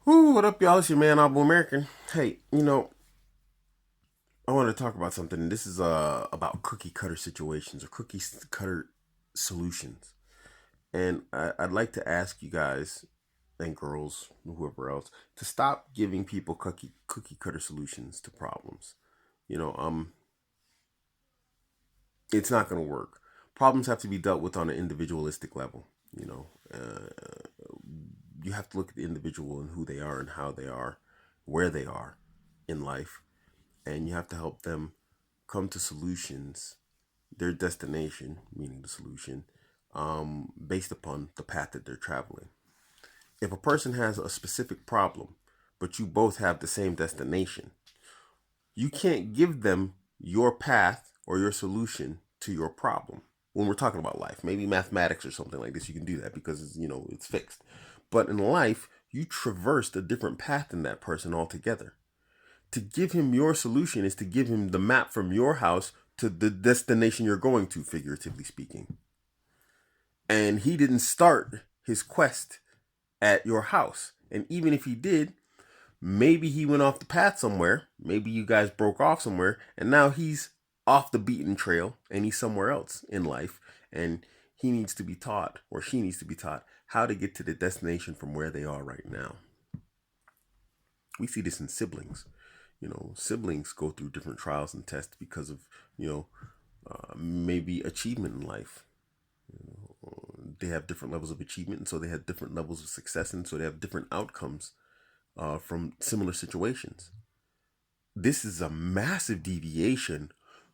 Whoo, what up, y'all? It's your man, Abuamerican. Hey, I want to talk about something. This is about cookie cutter situations or cookie cutter solutions. And I'd like to ask you guys and girls, whoever else, to stop giving people cookie cutter solutions to problems. You know, um, it's not going to work. Problems have to be dealt with on an individualistic level. You have to look at the individual and who they are and how they are, where they are in life, and you have to help them come to solutions, their destination, meaning the solution, based upon the path that they're traveling. If a person has a specific problem, but you both have the same destination, you can't give them your path or your solution to your problem. When we're talking about life, maybe mathematics or something like this, you can do that because it's fixed. But in life, you traversed a different path than that person altogether. To give him your solution is to give him the map from your house to the destination you're going to, figuratively speaking. And he didn't start his quest at your house. And even if he did, maybe he went off the path somewhere. Maybe you guys broke off somewhere, and now he's off the beaten trail and he's somewhere else in life. And he needs to be taught, or she needs to be taught, how to get to the destination from where they are right now. We see this in siblings. Siblings go through different trials and tests because of, maybe achievement in life. They have different levels of achievement, and so they have different levels of success, and so they have different outcomes from similar situations. This is a massive deviation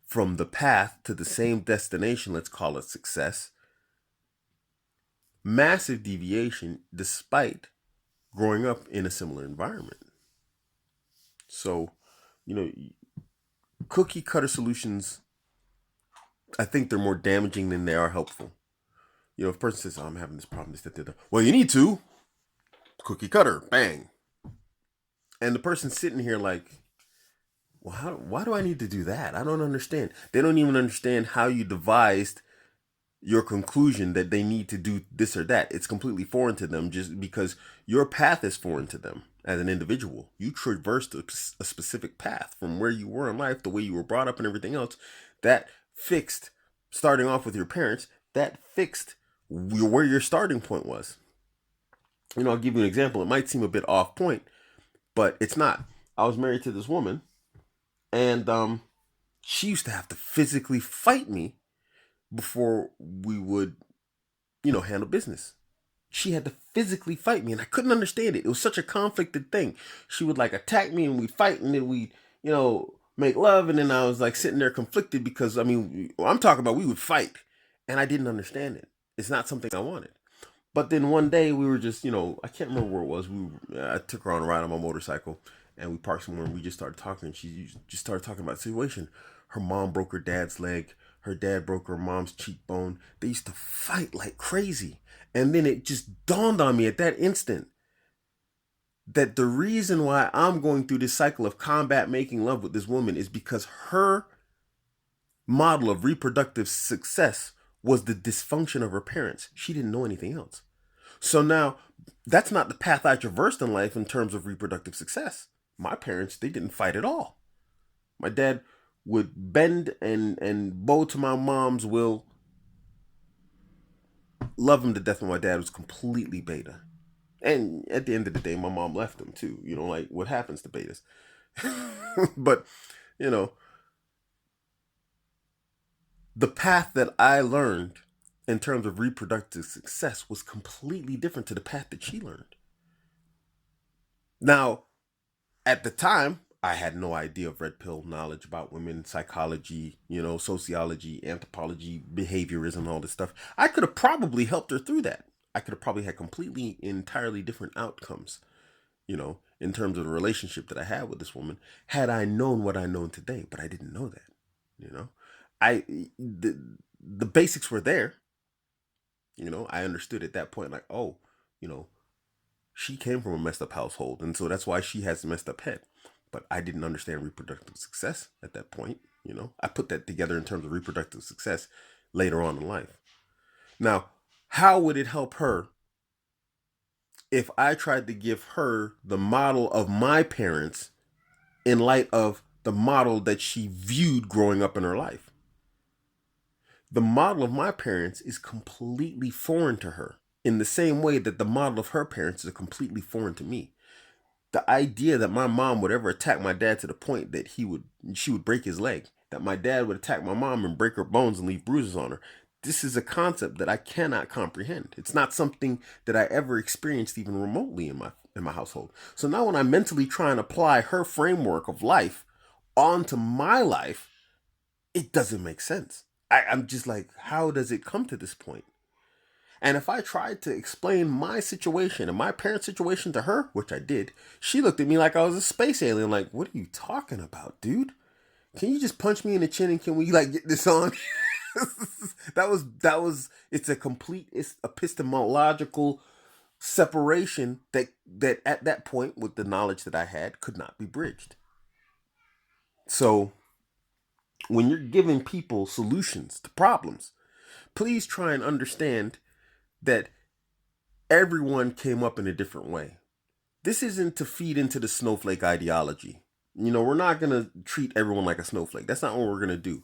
from the path to the same destination, let's call it success. Massive deviation despite growing up in a similar environment. So, you know, cookie cutter solutions, I think they're more damaging than they are helpful. If a person says, oh, I'm having this problem, this, that, that, well, you need to cookie cutter, bang. And the person's sitting here like, well, why do I need to do that? I don't understand. They don't even understand how you devised your conclusion that they need to do this or that. It's completely foreign to them just because your path is foreign to them as an individual. You traversed a specific path from where you were in life, the way you were brought up, and everything else. That fixed, starting off with your parents, that fixed where your starting point was. I'll give you an example. It might seem a bit off point, but it's not. I was married to this woman, and she used to have to physically fight me before we would, handle business. She had to physically fight me, and I couldn't understand it. It was such a conflicted thing. She would like attack me, and we'd fight, and then we'd, make love, and then I was like sitting there conflicted because I'm talking about we would fight, and I didn't understand it. It's not something I wanted. But then one day we were just, I can't remember where it was. I took her on a ride on my motorcycle, and we parked somewhere, and we just started talking. And she just started talking about the situation. Her mom broke her dad's leg. Her dad broke her mom's cheekbone. They used to fight like crazy. And then it just dawned on me at that instant that the reason why I'm going through this cycle of combat making love with this woman is because her model of reproductive success was the dysfunction of her parents. She didn't know anything else. So now that's not the path I traversed in life in terms of reproductive success. My parents, they didn't fight at all. My dad would bend and bow to my mom's will. Love him to death when my dad was completely beta. And at the end of the day, my mom left him too. Like what happens to betas. But, you know, the path that I learned in terms of reproductive success was completely different to the path that she learned. Now, at the time, I had no idea of red pill knowledge about women, psychology, sociology, anthropology, behaviorism, all this stuff. I could have probably helped her through that. I could have probably had completely, entirely different outcomes, in terms of the relationship that I had with this woman, had I known what I know today. But I didn't know that, you know. I the basics were there. I understood at that point, like, oh, you know, she came from a messed up household, and so that's why she has a messed up head. But I didn't understand reproductive success at that point. I put that together in terms of reproductive success later on in life. Now, how would it help her if I tried to give her the model of my parents in light of the model that she viewed growing up in her life. The model of my parents is completely foreign to her, in the same way that the model of her parents is completely foreign to me. The idea that my mom would ever attack my dad to the point that she would break his leg, that my dad would attack my mom and break her bones and leave bruises on her. This is a concept that I cannot comprehend. It's not something that I ever experienced even remotely in my household. So now when I mentally try and apply her framework of life onto my life, it doesn't make sense. I'm just like, how does it come to this point? And if I tried to explain my situation and my parents' situation to her, which I did, she looked at me like I was a space alien. Like, what are you talking about, dude? Can you just punch me in the chin and can we like get this on? It's a complete, it's epistemological separation that at that point, with the knowledge that I had, could not be bridged. So when you're giving people solutions to problems, please try and understand that everyone came up in a different way. This isn't to feed into the snowflake ideology. We're not going to treat everyone like a snowflake. That's not what we're going to do.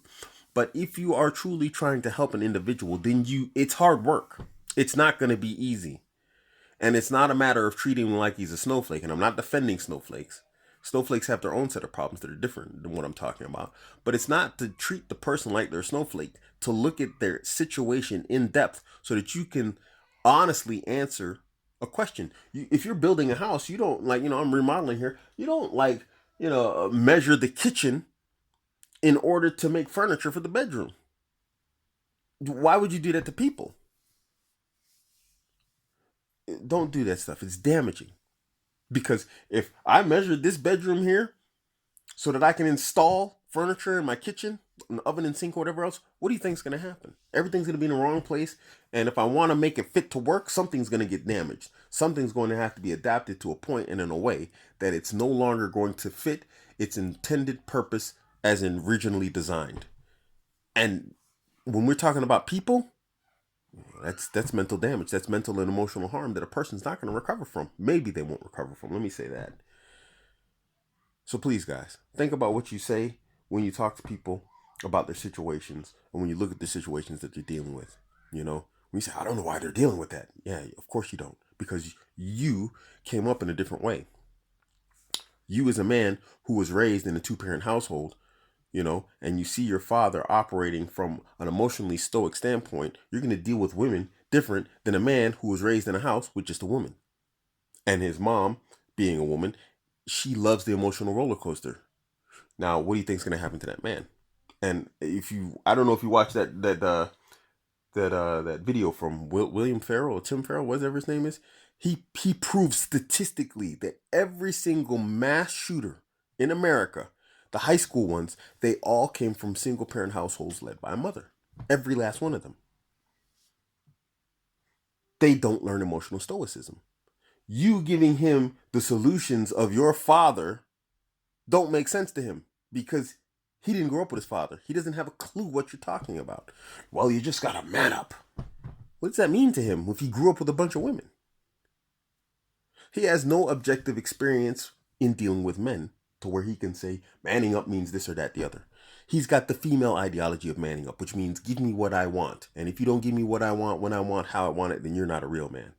But if you are truly trying to help an individual, then it's hard work. It's not going to be easy. And it's not a matter of treating him like he's a snowflake. And I'm not defending snowflakes. Snowflakes have their own set of problems that are different than what I'm talking about. But it's not to treat the person like they're a snowflake, to look at their situation in depth so that you can honestly answer a question. If you're building a house, you don't I'm remodeling here. You don't measure the kitchen in order to make furniture for the bedroom. Why would you do that to people? Don't do that stuff. It's damaging. Because if I measured this bedroom here so that I can install furniture in my kitchen, an oven and sink, or whatever else, what do you think is going to happen? Everything's going to be in the wrong place. And if I want to make it fit to work, something's going to get damaged. Something's going to have to be adapted to a point and in a way that it's no longer going to fit its intended purpose as originally designed. And when we're talking about people, that's mental damage. That's mental and emotional harm that a person's not going to recover from. Maybe they won't recover from. Let me say that. So please, guys, think about what you say when you talk to people about their situations and when you look at the situations that they're dealing with. When you say, I don't know why they're dealing with that. Yeah, of course you don't. Because you came up in a different way. You, as a man who was raised in a two-parent household, and you see your father operating from an emotionally stoic standpoint, you're going to deal with women different than a man who was raised in a house with just a woman. And his mom, being a woman, she loves the emotional roller coaster. Now, what do you think is going to happen to that man? And I don't know if you watched that video from William Farrell or Tim Farrell, whatever his name is. He proved statistically that every single mass shooter in America, the high school ones, they all came from single parent households led by a mother. Every last one of them. They don't learn emotional stoicism. You giving him the solutions of your father don't make sense to him because he didn't grow up with his father. He doesn't have a clue what you're talking about. Well, you just gotta man up. What does that mean to him if he grew up with a bunch of women? He has no objective experience in dealing with men to where he can say manning up means this or that, the other. He's got the female ideology of manning up, which means give me what I want. And if you don't give me what I want, when I want, how I want it, then you're not a real man.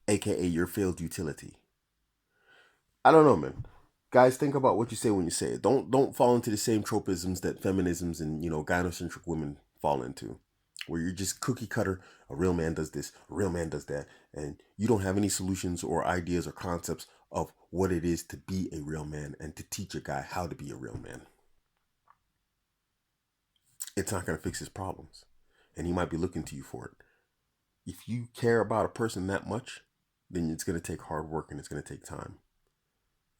AKA your failed utility. I don't know, man. Guys, think about what you say when you say it. Don't fall into the same tropisms that feminisms and gynocentric women fall into, where you're just cookie cutter. A real man does this, a real man does that, and you don't have any solutions or ideas or concepts of what it is to be a real man and to teach a guy how to be a real man. It's not going to fix his problems, and he might be looking to you for it. If you care about a person that much, then it's going to take hard work and it's going to take time.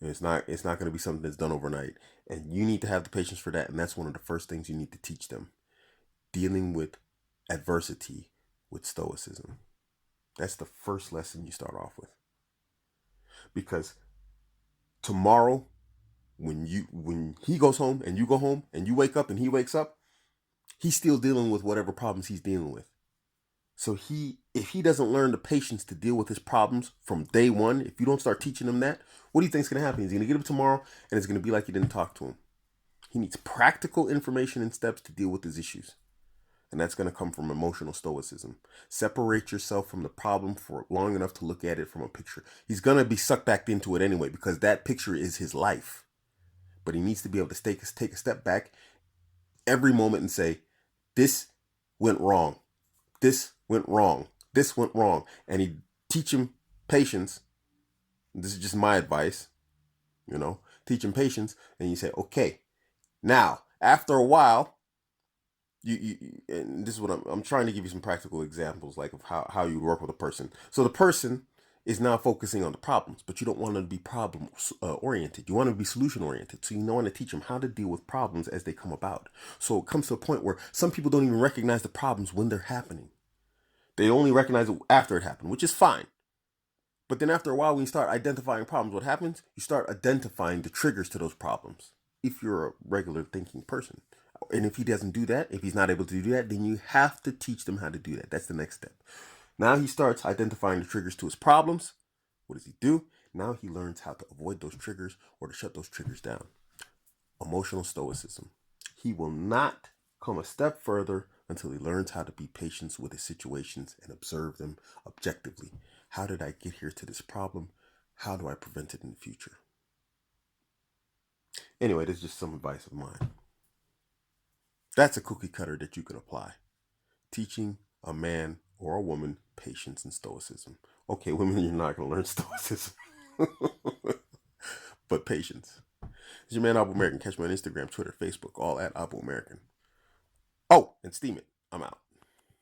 And it's not going to be something that's done overnight. And you need to have the patience for that. And that's one of the first things you need to teach them. Dealing with adversity with stoicism. That's the first lesson you start off with. Because tomorrow, when he goes home and you go home and you wake up and he wakes up, he's still dealing with whatever problems he's dealing with. So if he doesn't learn the patience to deal with his problems from day one, if you don't start teaching him that, what do you think is going to happen? He's going to get up tomorrow and it's going to be like you didn't talk to him. He needs practical information and steps to deal with his issues. And that's going to come from emotional stoicism. Separate yourself from the problem for long enough to look at it from a picture. He's going to be sucked back into it anyway because that picture is his life. But he needs to be able to take a step back every moment and say, this went wrong. This went wrong. This went wrong. And he teach him patience. This is just my advice. Teach him patience. And you say, okay, now, after a while, and this is what I'm trying to give you some practical examples, like of how you work with a person. So the person is now focusing on the problems, but you don't want them to be problem oriented. You want to be solution oriented. So you want to teach them how to deal with problems as they come about. So it comes to a point where some people don't even recognize the problems when they're happening. They only recognize it after it happened, which is fine. But then after a while, when you start identifying problems, what happens? You start identifying the triggers to those problems. If you're a regular thinking person. And if he doesn't do that, if he's not able to do that, then you have to teach them how to do that. That's the next step. Now he starts identifying the triggers to his problems. What does he do? Now he learns how to avoid those triggers or to shut those triggers down. Emotional stoicism. He will not come a step further until he learns how to be patient with his situations and observe them objectively. How did I get here to this problem? How do I prevent it in the future? Anyway, this is just some advice of mine. That's a cookie cutter that you can apply. Teaching a man or a woman patience and stoicism. Okay, women, you're not going to learn stoicism. But patience. It's your man, Abuamerican. Catch me on Instagram, Twitter, Facebook, all at Abuamerican. Oh, and steam it. I'm out.